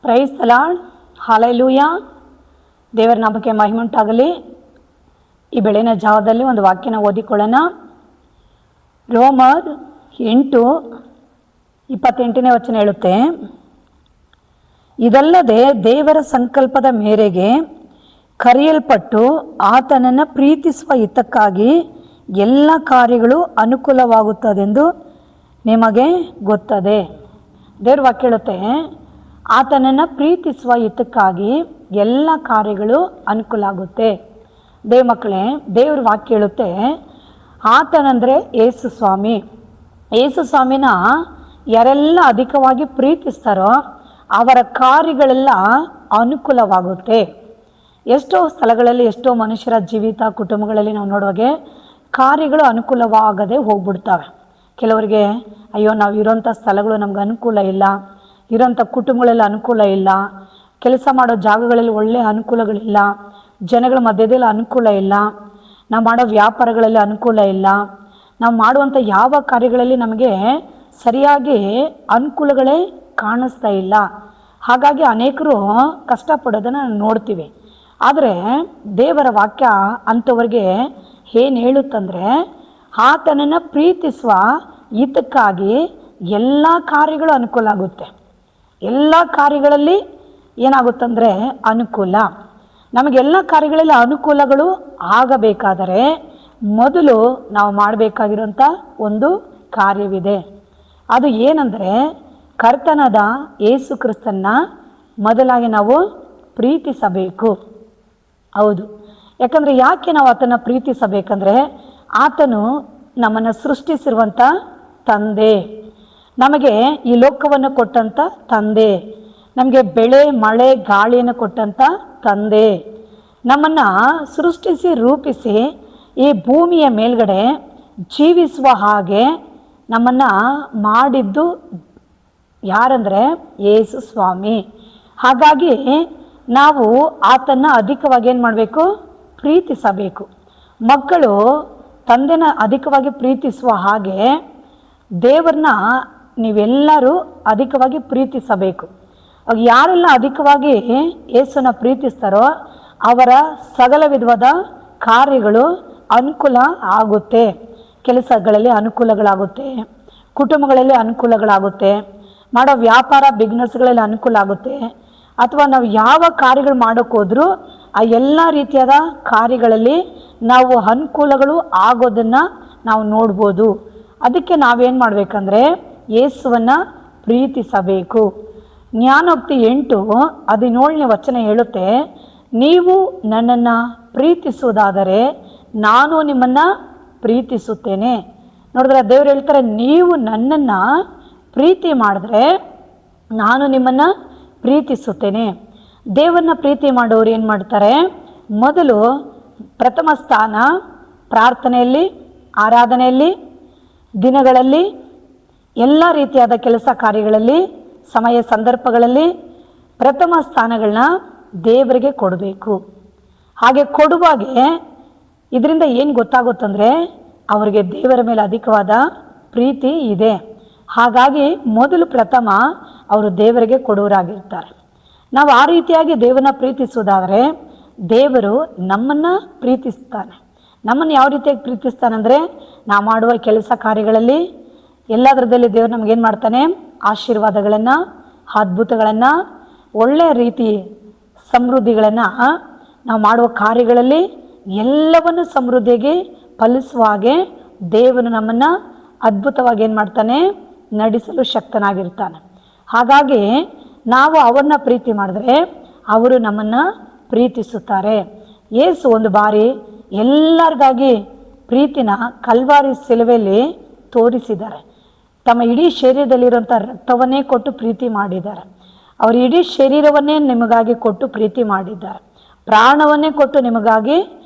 Praise the lord. Hallelujah. ದೇವರ ನಾಮಕ್ಕೆ ಮಹಿಮುಂಟಾಗಲಿ. ಈ ಬೆಳಗಿನ ಜಾವದಲ್ಲಿ ಒಂದು ವಾಕ್ಯನ ಓದಿಕೊಳ್ಳೋಣ. ರೋಮರ್ 8:28 ವಚನ ಹೇಳುತ್ತೆ, ಇದಲ್ಲದೆ ದೇವರ ಸಂಕಲ್ಪದ ಮೇರೆಗೆ ಕರೆಯಲ್ಪಟ್ಟು ಆತನನ್ನು ಪ್ರೀತಿಸುವ ಹಿತಕ್ಕಾಗಿ ಎಲ್ಲ ಕಾರ್ಯಗಳು ಅನುಕೂಲವಾಗುತ್ತದೆಂದು ನಿಮಗೆ ಗೊತ್ತದೆ. ದೇವ್ರ ವಾಕ್ಯ ಹೇಳುತ್ತೆ, ಆತನನ್ನು ಪ್ರೀತಿಸುವ ಹಿತಕ್ಕಾಗಿ ಎಲ್ಲ ಕಾರ್ಯಗಳು ಅನುಕೂಲ ಆಗುತ್ತೆ. ಮಕ್ಕಳೇ, ದೇವ್ರ ವಾಕ್ಯ ಹೇಳುತ್ತೆ, ಆತನಂದರೆ ಯೇಸು ಸ್ವಾಮಿ. ಯೇಸು ಸ್ವಾಮಿನ ಯಾರೆಲ್ಲ ಅಧಿಕವಾಗಿ ಪ್ರೀತಿಸ್ತಾರೋ ಅವರ ಕಾರ್ಯಗಳೆಲ್ಲ ಅನುಕೂಲವಾಗುತ್ತೆ. ಎಷ್ಟೋ ಸ್ಥಳಗಳಲ್ಲಿ, ಎಷ್ಟೋ ಮನುಷ್ಯರ ಜೀವಿತ ಕುಟುಂಬಗಳಲ್ಲಿ ನಾವು ನೋಡುವಾಗೆ ಕಾರ್ಯಗಳು ಅನುಕೂಲವಾಗದೆ ಹೋಗ್ಬಿಡ್ತವೆ. ಕೆಲವರಿಗೆ ಅಯ್ಯೋ, ನಾವು ಇರೋಂಥ ಸ್ಥಳಗಳು ನಮ್ಗೆ ಅನುಕೂಲ ಇಲ್ಲ, ಇರೋಂಥ ಕುಟುಂಬಗಳಲ್ಲಿ ಅನುಕೂಲ ಇಲ್ಲ, ಕೆಲಸ ಮಾಡೋ ಜಾಗಗಳಲ್ಲಿ ಒಳ್ಳೆಯ ಅನುಕೂಲಗಳಿಲ್ಲ, ಜನಗಳ ಮಧ್ಯದಲ್ಲಿ ಅನುಕೂಲ ಇಲ್ಲ, ನಾವು ಮಾಡೋ ವ್ಯಾಪಾರಗಳಲ್ಲಿ ಅನುಕೂಲ ಇಲ್ಲ, ನಾವು ಮಾಡುವಂಥ ಯಾವ ಕಾರ್ಯಗಳಲ್ಲಿ ನಮಗೆ ಸರಿಯಾಗಿ ಅನುಕೂಲಗಳೇ ಕಾಣಿಸ್ತಾ ಇಲ್ಲ. ಹಾಗಾಗಿ ಅನೇಕರು ಕಷ್ಟಪಡೋದನ್ನು ನೋಡ್ತೀವಿ. ಆದರೆ ದೇವರ ವಾಕ್ಯ ಅಂಥವ್ರಿಗೆ ಏನು ಹೇಳುತ್ತಂದರೆ, ಆತನನ್ನು ಪ್ರೀತಿಸುವ ಹಿತಕ್ಕಾಗಿ ಎಲ್ಲ ಕಾರ್ಯಗಳು ಅನುಕೂಲ ಆಗುತ್ತೆ. ಎಲ್ಲ ಕಾರ್ಯಗಳಲ್ಲಿ ಏನಾಗುತ್ತಂದರೆ ಅನುಕೂಲ. ನಮಗೆಲ್ಲ ಕಾರ್ಯಗಳಲ್ಲಿ ಅನುಕೂಲಗಳು ಆಗಬೇಕಾದರೆ ಮೊದಲು ನಾವು ಮಾಡಬೇಕಾಗಿರುವಂಥ ಒಂದು ಕಾರ್ಯವಿದೆ. ಅದು ಏನಂದರೆ, ಕರ್ತನಾದ ಯೇಸು ಕ್ರಿಸ್ತನ್ನ ಮೊದಲಾಗಿ ನಾವು ಪ್ರೀತಿಸಬೇಕು. ಹೌದು, ಯಾಕಂದರೆ ಯಾಕೆ ನಾವು ಆತನ ಪ್ರೀತಿಸಬೇಕಂದ್ರೆ, ಆತನು ನಮ್ಮನ್ನು ಸೃಷ್ಟಿಸಿರುವಂಥ ತಂದೆ, ನಮಗೆ ಈ ಲೋಕವನ್ನು ಕೊಟ್ಟಂಥ ತಂದೆ, ನಮಗೆ ಬೆಳೆ ಮಳೆ ಗಾಳಿಯನ್ನು ಕೊಟ್ಟಂಥ ತಂದೆ, ನಮ್ಮನ್ನು ಸೃಷ್ಟಿಸಿ ರೂಪಿಸಿ ಈ ಭೂಮಿಯ ಮೇಲ್ಗಡೆ ಜೀವಿಸುವ ಹಾಗೆ ನಮ್ಮನ್ನು ಮಾಡಿದ್ದು ಯಾರಂದರೆ ಯೇಸು ಸ್ವಾಮಿ. ಹಾಗಾಗಿ ನಾವು ಆತನ್ನು ಅಧಿಕವಾಗಿ ಏನು ಮಾಡಬೇಕು? ಪ್ರೀತಿಸಬೇಕು. ಮಕ್ಕಳು ತಂದೆನ ಅಧಿಕವಾಗಿ ಪ್ರೀತಿಸುವ ಹಾಗೆ ದೇವರನ್ನ ನೀವೆಲ್ಲರೂ ಅಧಿಕವಾಗಿ ಪ್ರೀತಿಸಬೇಕು. ಯಾರೆಲ್ಲ ಅಧಿಕವಾಗಿ ಯೇಸುನ ಪ್ರೀತಿಸ್ತಾರೋ ಅವರ ಸಕಲ ವಿಧವಾದ ಕಾರ್ಯಗಳು ಅನುಕೂಲ ಆಗುತ್ತೆ. ಕೆಲಸಗಳಲ್ಲಿ ಅನುಕೂಲಗಳಾಗುತ್ತೆ, ಕುಟುಂಬಗಳಲ್ಲಿ ಅನುಕೂಲಗಳಾಗುತ್ತೆ, ಮಾಡೋ ವ್ಯಾಪಾರ ಬಿಸ್ನೆಸ್ಗಳಲ್ಲಿ ಅನುಕೂಲ ಆಗುತ್ತೆ. ಅಥವಾ ನಾವು ಯಾವ ಕಾರ್ಯಗಳು ಮಾಡೋಕ್ಕೋದ್ರೂ ಆ ಎಲ್ಲ ರೀತಿಯಾದ ಕಾರ್ಯಗಳಲ್ಲಿ ನಾವು ಅನುಕೂಲಗಳು ಆಗೋದನ್ನು ನಾವು ನೋಡ್ಬೋದು. ಅದಕ್ಕೆ ನಾವೇನು ಮಾಡಬೇಕಂದ್ರೆ ಯೇಸುವನ್ನು ಪ್ರೀತಿಸಬೇಕು. ಜ್ಞಾನೋಕ್ತಿ 8:17 ವಚನ ಹೇಳುತ್ತೆ, ನೀವು ನನ್ನನ್ನು ಪ್ರೀತಿಸುವುದಾದರೆ ನಾನು ನಿಮ್ಮನ್ನು ಪ್ರೀತಿಸುತ್ತೇನೆ. ನೋಡಿದ್ರೆ ದೇವ್ರು ಹೇಳ್ತಾರೆ, ನೀವು ನನ್ನನ್ನು ಪ್ರೀತಿ ಮಾಡಿದ್ರೆ ನಾನು ನಿಮ್ಮನ್ನು ಪ್ರೀತಿಸುತ್ತೇನೆ. ದೇವರನ್ನ ಪ್ರೀತಿ ಮಾಡೋರು ಏನು ಮಾಡ್ತಾರೆ? ಮೊದಲು ಪ್ರಥಮ ಸ್ಥಾನ ಪ್ರಾರ್ಥನೆಯಲ್ಲಿ, ಆರಾಧನೆಯಲ್ಲಿ, ದಿನಗಳಲ್ಲಿ, ಎಲ್ಲ ರೀತಿಯಾದ ಕೆಲಸ ಕಾರ್ಯಗಳಲ್ಲಿ, ಸಮಯ ಸಂದರ್ಭಗಳಲ್ಲಿ ಪ್ರಥಮ ಸ್ಥಾನಗಳನ್ನ ದೇವರಿಗೆ ಕೊಡಬೇಕು. ಹಾಗೆ ಕೊಡುವಾಗೆ ಇದರಿಂದ ಏನು ಗೊತ್ತಾಗುತ್ತಂದರೆ ಅವರಿಗೆ ದೇವರ ಮೇಲೆ ಅಧಿಕವಾದ ಪ್ರೀತಿ ಇದೆ. ಹಾಗಾಗಿ ಮೊದಲು ಪ್ರಥಮ ಅವರು ದೇವರಿಗೆ ಕೊಡುವರಾಗಿರ್ತಾರೆ. ನಾವು ಆ ರೀತಿಯಾಗಿ ದೇವರನ್ನ ಪ್ರೀತಿಸೋದಾದರೆ ದೇವರು ನಮ್ಮನ್ನು ಪ್ರೀತಿಸ್ತಾನೆ. ನಮ್ಮನ್ನು ಯಾವ ರೀತಿಯಾಗಿ ಪ್ರೀತಿಸ್ತಾನಂದರೆ, ನಾವು ಮಾಡುವ ಕೆಲಸ ಕಾರ್ಯಗಳಲ್ಲಿ ಎಲ್ಲದರದಲ್ಲಿ ದೇವರು ನಮಗೇನು ಮಾಡ್ತಾನೆ? ಆಶೀರ್ವಾದಗಳನ್ನು, ಅದ್ಭುತಗಳನ್ನು, ಒಳ್ಳೆಯ ರೀತಿ ಸಮೃದ್ಧಿಗಳನ್ನು ನಾವು ಮಾಡುವ ಕಾರ್ಯಗಳಲ್ಲಿ ಎಲ್ಲವನ್ನು ಸಮೃದ್ಧಿಯಾಗಿ ಫಲಿಸುವ ಹಾಗೆ ದೇವರು ನಮ್ಮನ್ನು ಅದ್ಭುತವಾಗಿ ಏನು ಮಾಡ್ತಾನೆ? ನಡೆಸಲು ಶಕ್ತನಾಗಿರ್ತಾನೆ. ಹಾಗಾಗಿ ನಾವು ಅವರನ್ನ ಪ್ರೀತಿ ಮಾಡಿದ್ರೆ ಅವರು ನಮ್ಮನ್ನು ಪ್ರೀತಿಸುತ್ತಾರೆ. ಯೇಸು ಒಂದು ಬಾರಿ ಎಲ್ಲರಿಗಾಗಿ ಪ್ರೀತಿನ ಕಲ್ವಾರಿ ಶಿಲುಬೆಯಲ್ಲಿ ತೋರಿಸಿದ್ದಾರೆ. ತಮ್ಮ ಇಡೀ ಶರೀರದಲ್ಲಿರುವಂಥ ರಕ್ತವನ್ನೇ ಕೊಟ್ಟು ಪ್ರೀತಿ ಮಾಡಿದ್ದಾರೆ. ಅವರು ಇಡೀ ಶರೀರವನ್ನೇ ನಿಮಗಾಗಿ ಕೊಟ್ಟು ಪ್ರೀತಿ ಮಾಡಿದ್ದಾರೆ. ಪ್ರಾಣವನ್ನೇ ಕೊಟ್ಟು ನಿಮಗಾಗಿ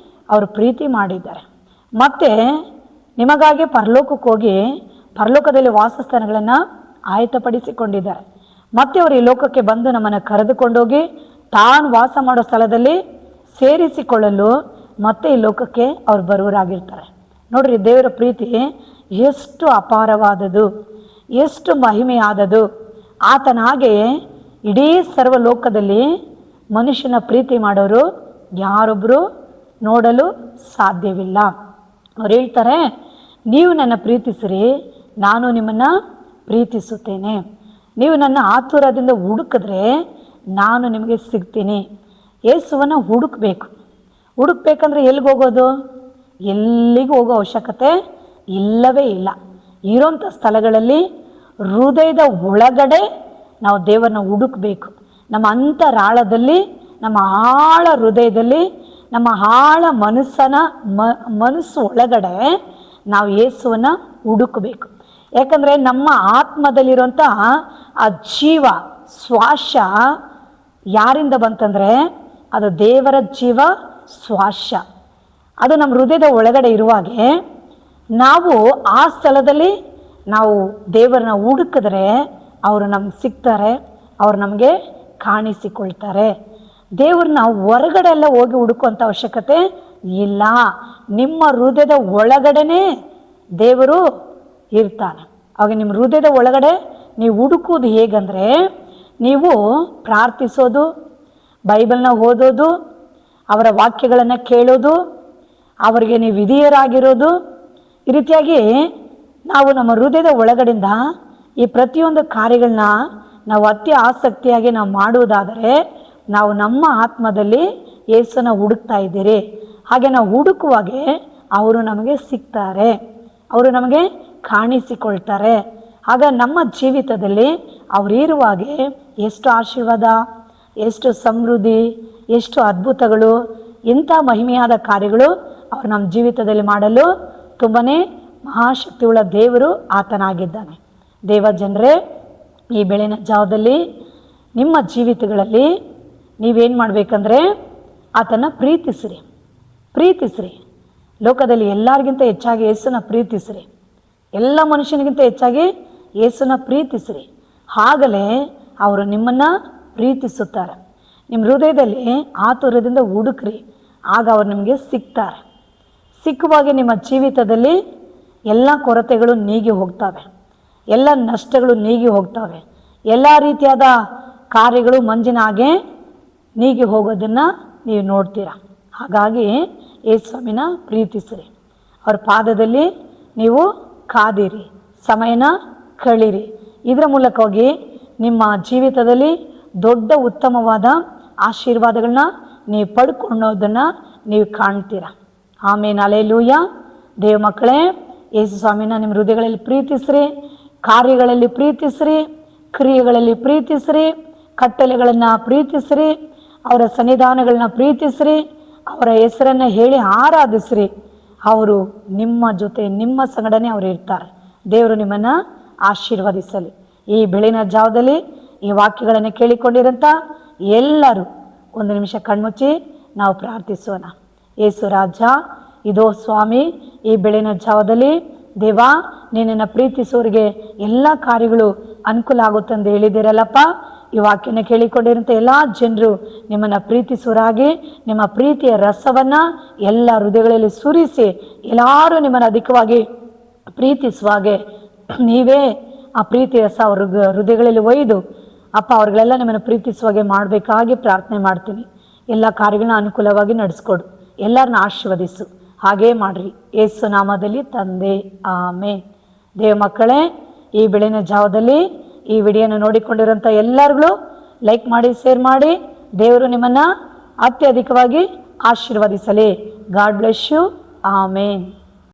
ಅವರು ಪ್ರೀತಿ ಮಾಡಿದ್ದಾರೆ. ಮತ್ತು ನಿಮಗಾಗಿ ಪರಲೋಕಕ್ಕೆ ಹೋಗಿ ಪರಲೋಕದಲ್ಲಿ ವಾಸಸ್ಥಾನಗಳನ್ನು ಆಯತ್ತಪಡಿಸಿಕೊಂಡಿದ್ದಾರೆ. ಮತ್ತೆ ಅವರು ಈ ಲೋಕಕ್ಕೆ ಬಂದು ನಮ್ಮನ್ನು ಕರೆದುಕೊಂಡೋಗಿ ತಾನು ವಾಸ ಮಾಡೋ ಸ್ಥಳದಲ್ಲಿ ಸೇರಿಸಿಕೊಳ್ಳಲು ಮತ್ತೆ ಈ ಲೋಕಕ್ಕೆ ಅವ್ರು ಬರುವರಾಗಿರ್ತಾರೆ. ನೋಡ್ರಿ, ದೇವರ ಪ್ರೀತಿ ಎಷ್ಟು ಅಪಾರವಾದದ್ದು, ಎಷ್ಟು ಮಹಿಮೆಯಾದದ್ದು. ಆತನ ಹಾಗೆ ಇಡೀ ಸರ್ವಲೋಕದಲ್ಲಿ ಮನುಷ್ಯನ ಪ್ರೀತಿ ಮಾಡೋರು ಯಾರೊಬ್ಬರು ನೋಡಲು ಸಾಧ್ಯವಿಲ್ಲ. ಅವ್ರು ಹೇಳ್ತಾರೆ, ನೀವು ನನ್ನ ಪ್ರೀತಿಸಿರಿ, ನಾನು ನಿಮ್ಮನ್ನು ಪ್ರೀತಿಸುತ್ತೇನೆ. ನೀವು ನನ್ನ ಆತುರದಿಂದ ಹುಡುಕಿದ್ರೆ ನಾನು ನಿಮಗೆ ಸಿಗ್ತೀನಿ. ಯೇಸುವನ್ನು ಹುಡುಕ್ಬೇಕಂದ್ರೆ ಎಲ್ಲಿಗೆ ಹೋಗೋದು? ಎಲ್ಲಿಗೂ ಹೋಗೋ ಅವಶ್ಯಕತೆ ಇಲ್ಲವೇ ಇಲ್ಲ. ಇರೋಂಥ ಸ್ಥಳಗಳಲ್ಲಿ ಹೃದಯದ ಒಳಗಡೆ ನಾವು ದೇವರನ್ನ ಹುಡುಕಬೇಕು. ನಮ್ಮ ಅಂತರಾಳದಲ್ಲಿ, ನಮ್ಮ ಆಳ ಹೃದಯದಲ್ಲಿ, ನಮ್ಮ ಆಳ ಮನಸ್ಸು ಒಳಗಡೆ ನಾವು ಯೇಸುವನ್ನು ಹುಡುಕಬೇಕು. ಯಾಕಂದರೆ ನಮ್ಮ ಆತ್ಮದಲ್ಲಿರುವಂಥ ಆ ಜೀವ ಶ್ವಾಸ ಯಾರಿಂದ ಬಂತಂದರೆ ಅದು ದೇವರ ಜೀವ ಶ್ವಾಸ. ಅದು ನಮ್ಮ ಹೃದಯದ ಒಳಗಡೆ ಇರುವಾಗೆ ನಾವು ಆ ಸ್ಥಳದಲ್ಲಿ ನಾವು ದೇವರನ್ನ ಹುಡುಕಿದ್ರೆ ಅವರು ನಮ್ಗೆ ಸಿಗ್ತಾರೆ, ಅವರು ನಮಗೆ ಕಾಣಿಸಿಕೊಳ್ತಾರೆ. ದೇವ್ರನ್ನ ಹೊರಗಡೆ ಎಲ್ಲ ಹೋಗಿ ಹುಡುಕುವಂಥ ಅವಶ್ಯಕತೆ ಇಲ್ಲ. ನಿಮ್ಮ ಹೃದಯದ ಒಳಗಡೆನೇ ದೇವರು ಇರ್ತಾನೆ. ಅವಾಗ ನಿಮ್ಮ ಹೃದಯದ ಒಳಗಡೆ ನೀವು ಹುಡುಕುವುದು ಹೇಗಂದರೆ, ನೀವು ಪ್ರಾರ್ಥಿಸೋದು, ಬೈಬಲ್ನ ಓದೋದು, ಅವರ ವಾಕ್ಯಗಳನ್ನು ಕೇಳೋದು, ಅವರಿಗೆ ನೀವು ವಿಧೇಯರಾಗಿರೋದು, ಈ ರೀತಿಯಾಗಿ ನಾವು ನಮ್ಮ ಹೃದಯದ ಒಳಗಡೆಯಿಂದ ಈ ಪ್ರತಿಯೊಂದು ಕಾರ್ಯಗಳನ್ನ ನಾವು ಅತಿ ಆಸಕ್ತಿಯಾಗಿ ನಾವು ಮಾಡುವುದಾದರೆ ನಾವು ನಮ್ಮ ಆತ್ಮದಲ್ಲಿ ಯೇಸುನ ಹುಡುಕ್ತಾ ಇದ್ದೀರಿ. ಹಾಗೆ ನಾವು ಹುಡುಕುವಾಗೆ ಅವರು ನಮಗೆ ಸಿಗ್ತಾರೆ, ಅವರು ನಮಗೆ ಕಾಣಿಸಿಕೊಳ್ತಾರೆ. ಆಗ ನಮ್ಮ ಜೀವಿತದಲ್ಲಿ ಅವರಿರುವಾಗೆ ಎಷ್ಟು ಆಶೀರ್ವಾದ, ಎಷ್ಟು ಸಮೃದ್ಧಿ, ಎಷ್ಟು ಅದ್ಭುತಗಳು, ಎಂಥ ಮಹಿಮೆಯಾದ ಕಾರ್ಯಗಳು ಅವರು ನಮ್ಮ ಜೀವಿತದಲ್ಲಿ ಮಾಡಲು ತುಂಬಾ ಮಹಾಶಕ್ತಿಯುಳ್ಳ ದೇವರು ಆತನಾಗಿದ್ದಾನೆ. ದೇವ ಜನರೇ, ಈ ಬೆಳಗಿನ ಜಾವದಲ್ಲಿ ನಿಮ್ಮ ಜೀವಿತಗಳಲ್ಲಿ ನೀವೇನು ಮಾಡಬೇಕಂದ್ರೆ ಆತನ ಪ್ರೀತಿಸ್ರಿ. ಲೋಕದಲ್ಲಿ ಎಲ್ಲರಿಗಿಂತ ಹೆಚ್ಚಾಗಿ ಯೇಸುನ ಪ್ರೀತಿಸ್ರಿ. ಎಲ್ಲ ಮನುಷ್ಯನಿಗಿಂತ ಹೆಚ್ಚಾಗಿ ಯೇಸುನ ಪ್ರೀತಿಸ್ರಿ. ಆಗಲೇ ಅವರು ನಿಮ್ಮನ್ನು ಪ್ರೀತಿಸುತ್ತಾರೆ. ನಿಮ್ಮ ಹೃದಯದಲ್ಲಿ ಆತುರದಿಂದ ಹುಡುಕ್ರಿ, ಆಗ ಅವರು ನಿಮಗೆ ಸಿಗ್ತಾರೆ. ಸಿಕ್ಕುವಾಗ ನಿಮ್ಮ ಜೀವಿತದಲ್ಲಿ ಎಲ್ಲ ಕೊರತೆಗಳು ನೀಗಿ ಹೋಗ್ತವೆ, ಎಲ್ಲ ನಷ್ಟಗಳು ನೀಗಿ ಹೋಗ್ತವೆ, ಎಲ್ಲ ರೀತಿಯಾದ ಕಾರ್ಯಗಳು ಮಂಜಿನ ಹಾಗೆ ನೀಗಿ ಹೋಗೋದನ್ನು ನೀವು ನೋಡ್ತೀರ. ಹಾಗಾಗಿ ಯೇಸುವಿನ ಪ್ರೀತಿಸಿರಿ, ಅವ್ರ ಪಾದದಲ್ಲಿ ನೀವು ಕಾದಿರಿ, ಸಮಯನ ಕಳೀರಿ. ಇದರ ಮೂಲಕವಾಗಿ ನಿಮ್ಮ ಜೀವಿತದಲ್ಲಿ ದೊಡ್ಡ ಉತ್ತಮವಾದ ಆಶೀರ್ವಾದಗಳನ್ನ ನೀವು ಪಡ್ಕೊಳ್ಳೋದನ್ನು ನೀವು ಕಾಣ್ತೀರ. ಆಮೇಲೆ ಹಲ್ಲೆಲೂಯಾ. ದೇವ ಮಕ್ಕಳೇ, ಯೇಸು ಸ್ವಾಮಿನ ನಿಮ್ಮ ಹೃದಯಗಳಲ್ಲಿ ಪ್ರೀತಿಸ್ರಿ, ಕಾರ್ಯಗಳಲ್ಲಿ ಪ್ರೀತಿಸ್ರಿ, ಕ್ರಿಯೆಗಳಲ್ಲಿ ಪ್ರೀತಿಸ್ರಿ, ಕಟ್ಟಳೆಗಳನ್ನು ಪ್ರೀತಿಸ್ರಿ, ಅವರ ಸನ್ನಿಧಾನಗಳನ್ನ ಪ್ರೀತಿಸ್ರಿ, ಅವರ ಹೆಸರನ್ನು ಹೇಳಿ ಆರಾಧಿಸ್ರಿ. ಅವರು ನಿಮ್ಮ ಜೊತೆ, ನಿಮ್ಮ ಸಂಗಡನೆ ಅವರು ಇರ್ತಾರೆ. ದೇವರು ನಿಮ್ಮನ್ನು ಆಶೀರ್ವದಿಸಲಿ. ಈ ಬೆಳಗಿನ ಜಾವದಲ್ಲಿ ಈ ವಾಕ್ಯಗಳನ್ನು ಕೇಳಿಕೊಂಡಿರೋಂಥ ಎಲ್ಲರೂ ಒಂದು ನಿಮಿಷ ಕಣ್ಮುಚ್ಚಿ ನಾವು ಪ್ರಾರ್ಥಿಸೋಣ. ಯೇಸು ರಾಜ, ಇದೋ ಸ್ವಾಮಿ, ಈ ಬೆಳಗಿನ ಜಾವದಲ್ಲಿ ದೇವ, ನಿನ್ನನ್ನು ಪ್ರೀತಿಸೋರಿಗೆ ಎಲ್ಲ ಕಾರ್ಯಗಳು ಅನುಕೂಲ ಆಗುತ್ತಂದು ಹೇಳಿದಿರಲ್ಲಪ್ಪ. ಈ ವಾಕ್ಯನ ಕೇಳಿಕೊಂಡಿರೋಂಥ ಎಲ್ಲ ಜನರು ನಿಮ್ಮನ್ನು ಪ್ರೀತಿಸೋರಾಗಿ, ನಿಮ್ಮ ಪ್ರೀತಿಯ ರಸವನ್ನು ಎಲ್ಲ ಹೃದಯಗಳಲ್ಲಿ ಸುರಿಸಿ ಎಲ್ಲರೂ ನಿಮ್ಮನ್ನು ಅಧಿಕವಾಗಿ ಪ್ರೀತಿಸುವಾಗೆ ನೀವೇ ಆ ಪ್ರೀತಿ ರಸ ಅವ್ರ ಹೃದಯಗಳಲ್ಲಿ ಒಯ್ದು ಅಪ್ಪ ಅವ್ರಿಗೆಲ್ಲ ನಿಮ್ಮನ್ನು ಪ್ರೀತಿಸುವಾಗೆ ಮಾಡಬೇಕಾಗಿ ಪ್ರಾರ್ಥನೆ ಮಾಡ್ತೀನಿ. ಎಲ್ಲ ಕಾರ್ಯಗಳನ್ನ ಅನುಕೂಲವಾಗಿ ನಡೆಸ್ಕೊಡು, ಎಲ್ಲರನ್ನ ಆಶೀರ್ವದಿಸು. ಹಾಗೇ ಮಾಡಿರಿ, ಯೇಸು ನಾಮದಲ್ಲಿ ತಂದೆ, ಆಮೇನ್. ದೇವ ಮಕ್ಕಳೇ, ಈ ಬೆಳಗಿನ ಜಾವದಲ್ಲಿ ಈ ವಿಡಿಯೋನ ನೋಡಿಕೊಂಡಿರೋಂಥ ಎಲ್ಲರಿಗೂ ಲೈಕ್ ಮಾಡಿ, ಶೇರ್ ಮಾಡಿ. ದೇವರು ನಿಮ್ಮನ್ನು ಅತ್ಯಧಿಕವಾಗಿ ಆಶೀರ್ವದಿಸಲಿ. God bless you. ಆಮೇನ್.